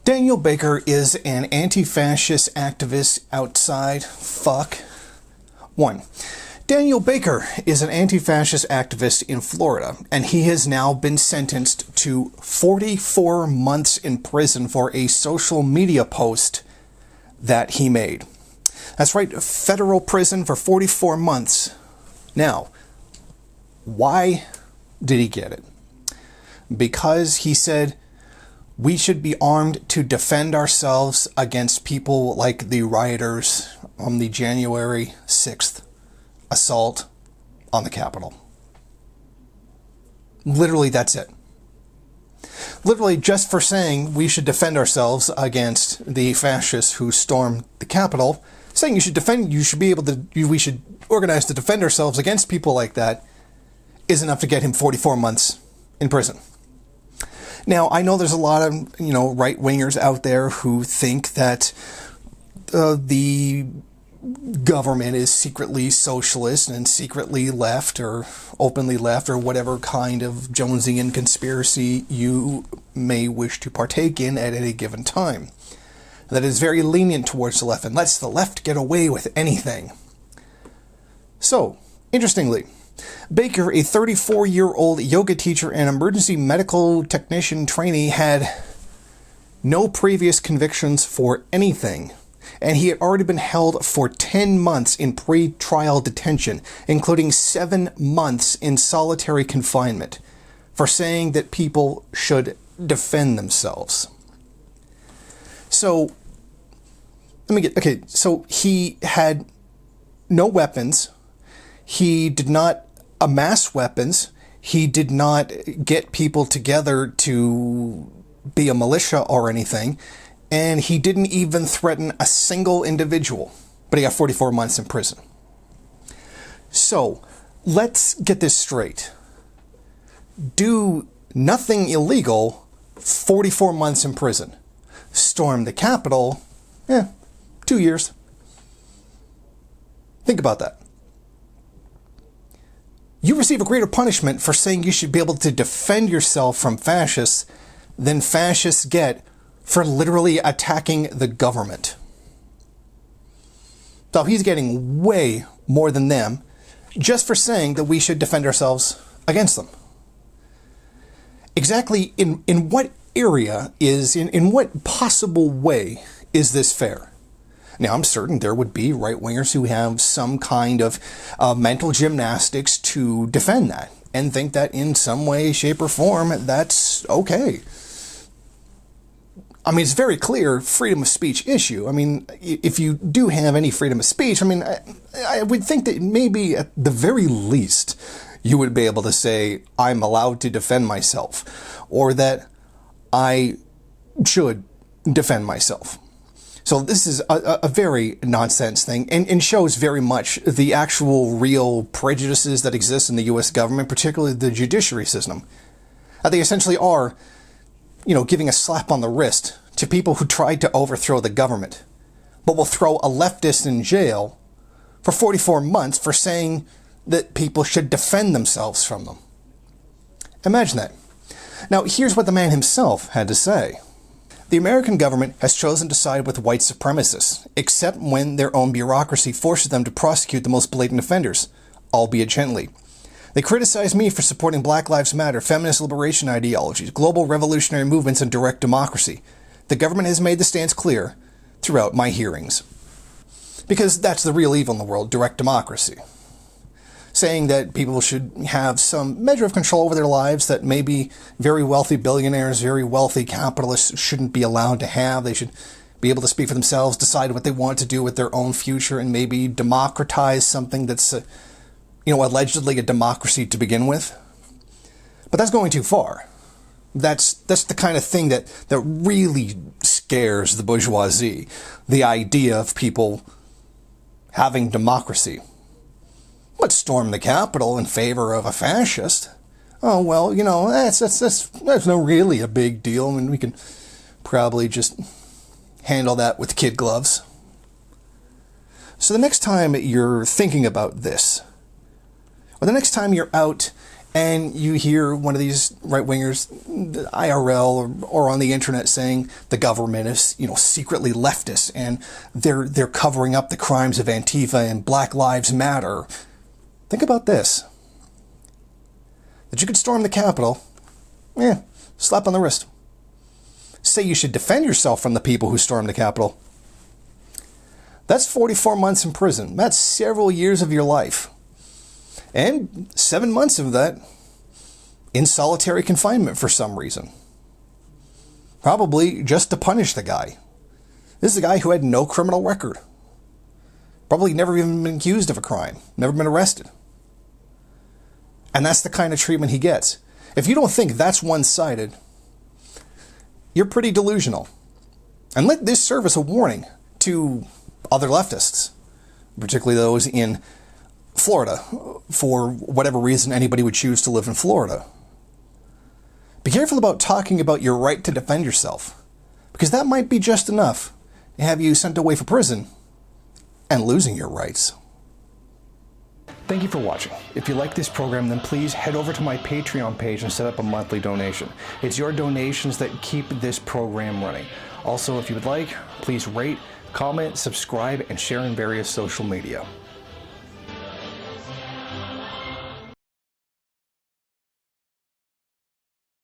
Daniel Baker is an anti-fascist activist outside. Fuck. 1. Daniel Baker is an anti-fascist activist in Florida, and he has now been sentenced to 44 months in prison for a social media post that he made. That's right, federal prison for 44 months. Now, why did he get it? Because he said we should be armed to defend ourselves against people like the rioters on the January 6th assault on the Capitol. Literally, that's it. Literally, just for saying we should defend ourselves against the fascists who stormed the Capitol, saying we should organize to defend ourselves against people like that is enough to get him 44 months in prison. Now, I know there's a lot of, right-wingers out there who think that the government is secretly socialist and secretly left or openly left or whatever kind of Jonesian conspiracy you may wish to partake in at any given time. That is very lenient towards the left and lets the left get away with anything. So, interestingly, Baker, a 34-year-old yoga teacher and emergency medical technician trainee, had no previous convictions for anything, and he had already been held for 10 months in pre-trial detention, including 7 months in solitary confinement, for saying that people should defend themselves. So, so he had no weapons. He did not amass weapons. He did not get people together to be a militia or anything. And he didn't even threaten a single individual. But he got 44 months in prison. So, let's get this straight. Do nothing illegal, 44 months in prison. Storm the Capitol, 2 years. Think about that. You receive a greater punishment for saying you should be able to defend yourself from fascists than fascists get for literally attacking the government. So he's getting way more than them just for saying that we should defend ourselves against them. Exactly in what area in what possible way is this fair? Now, I'm certain there would be right-wingers who have some kind of mental gymnastics to defend that and think that in some way, shape, or form, that's okay. I mean, it's very clear freedom of speech issue. I mean, if you do have any freedom of speech, I would think that maybe at the very least, you would be able to say, I'm allowed to defend myself, or that I should defend myself. So this is a very nonsense thing and shows very much the actual real prejudices that exist in the U.S. government, particularly the judiciary system. They essentially are, giving a slap on the wrist to people who tried to overthrow the government, but will throw a leftist in jail for 44 months for saying that people should defend themselves from them. Imagine that. Now, here's what the man himself had to say. The American government has chosen to side with white supremacists, except when their own bureaucracy forces them to prosecute the most blatant offenders, albeit gently. They criticize me for supporting Black Lives Matter, feminist liberation ideologies, global revolutionary movements, and direct democracy. The government has made the stance clear throughout my hearings. Because that's the real evil in the world, direct democracy. Saying that people should have some measure of control over their lives that maybe very wealthy billionaires, very wealthy capitalists shouldn't be allowed to have. They should be able to speak for themselves, decide what they want to do with their own future, and maybe democratize something that's, allegedly a democracy to begin with. But that's going too far. That's the kind of thing that really scares the bourgeoisie. The idea of people having democracy. Let's storm the Capitol in favor of a fascist. Oh, well, that's no really a big deal. I mean, we can probably just handle that with kid gloves. So the next time you're thinking about this, or the next time you're out and you hear one of these right-wingers, IRL or on the internet, saying the government is, secretly leftist and they're covering up the crimes of Antifa and Black Lives Matter. Think about this. That you could storm the Capitol, slap on the wrist. Say you should defend yourself from the people who stormed the Capitol. That's 44 months in prison. That's several years of your life. And 7 months of that in solitary confinement for some reason. Probably just to punish the guy. This is a guy who had no criminal record. Probably never even been accused of a crime. Never been arrested. And that's the kind of treatment he gets. If you don't think that's one-sided, you're pretty delusional. And let this serve as a warning to other leftists, particularly those in Florida, for whatever reason anybody would choose to live in Florida. Be careful about talking about your right to defend yourself, because that might be just enough to have you sent away for prison and losing your rights. Thank you for watching. If you like this program, then please head over to my Patreon page and set up a monthly donation. It's your donations that keep this program running. Also, if you would like, please rate, comment, subscribe, and share in various social media.